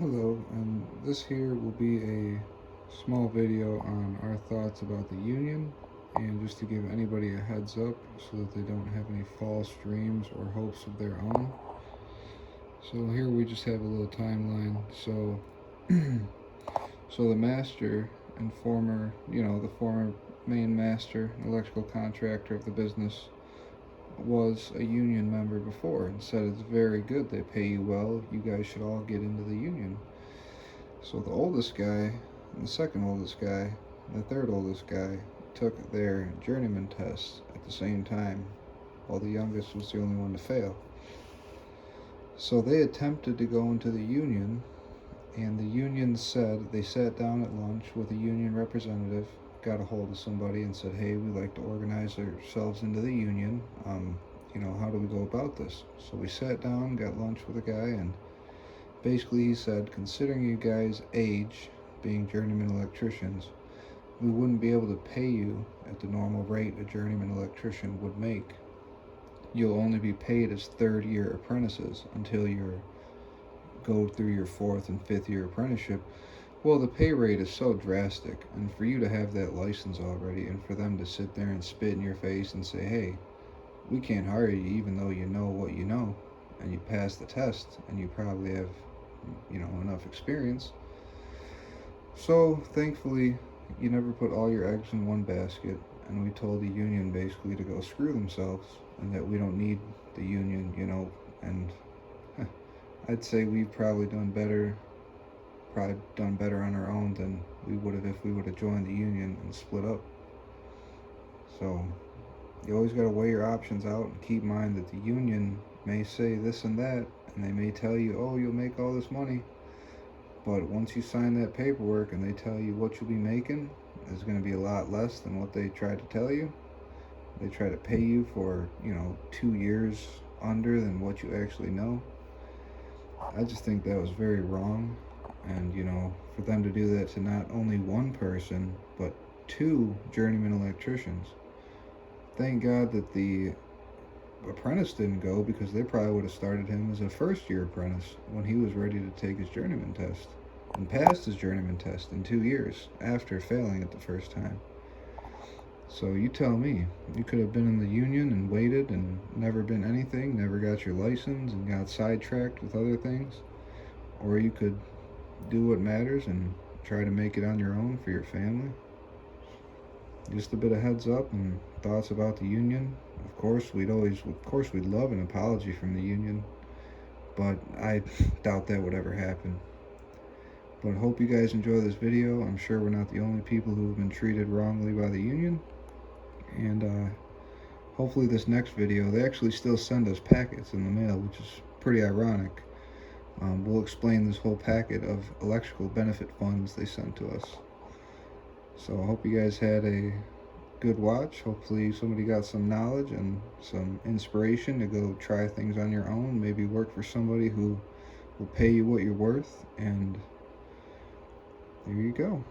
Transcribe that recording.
Hello, and this here will be a small video on our thoughts about the union, and just to give anybody a heads up so that they don't have any false dreams or hopes of their own. So here we just have a little timeline. So so the master and the former main master, electrical contractor of the business, was a union member before and said it's very good, they pay you well, you guys should all get into the union. So the oldest guy, and the second oldest guy, and the third oldest guy took their journeyman tests at the same time, while the youngest was the only one to fail. So they attempted to go into the union, and the union said, they sat down at lunch with a union representative, got a hold of somebody and said, hey, we'd like to organize ourselves into the union. How do we go about this? So we sat down, got lunch with a guy, and basically he said, considering you guys' age, being journeyman electricians, we wouldn't be able to pay you at the normal rate a journeyman electrician would make. You'll only be paid as third-year apprentices until you go through your fourth and fifth year apprenticeship. Well, the pay rate is so drastic, and for you to have that license already, and for them to sit there and spit in your face and say, hey, we can't hire you even though you know what you know, and you passed the test, and you probably have, enough experience. So, thankfully, you never put all your eggs in one basket, and we told the union basically to go screw themselves, and that we don't need the union, and I'd say we've probably done better on our own than we would have if we would have joined the union and split up. So you always got to weigh your options out and keep in mind that the union may say this and that, and they may tell you, oh, you'll make all this money, but once you sign that paperwork and they tell you what you'll be making is going to be a lot less than what they tried to tell you. They try to pay you for 2 years under than what you actually know. I just think that was very wrong, and for them to do that to not only one person but two journeyman electricians. Thank God that the apprentice didn't go, because they probably would have started him as a first-year apprentice when he was ready to take his journeyman test, and passed his journeyman test in 2 years after failing it the first time. So you tell me, you could have been in the union and waited and never been anything, never got your license and got sidetracked with other things, or you could do what matters and try to make it on your own for your family. Just a bit of heads up and thoughts about the union. Of course, we'd love an apology from the union, but I doubt that would ever happen. But hope you guys enjoy this video. I'm sure we're not the only people who have been treated wrongly by the union. And hopefully this next video, they actually still send us packets in the mail, which is pretty ironic. We'll explain this whole packet of electrical benefit funds they sent to us. So I hope you guys had a good watch. Hopefully somebody got some knowledge and some inspiration to go try things on your own. Maybe work for somebody who will pay you what you're worth. And there you go.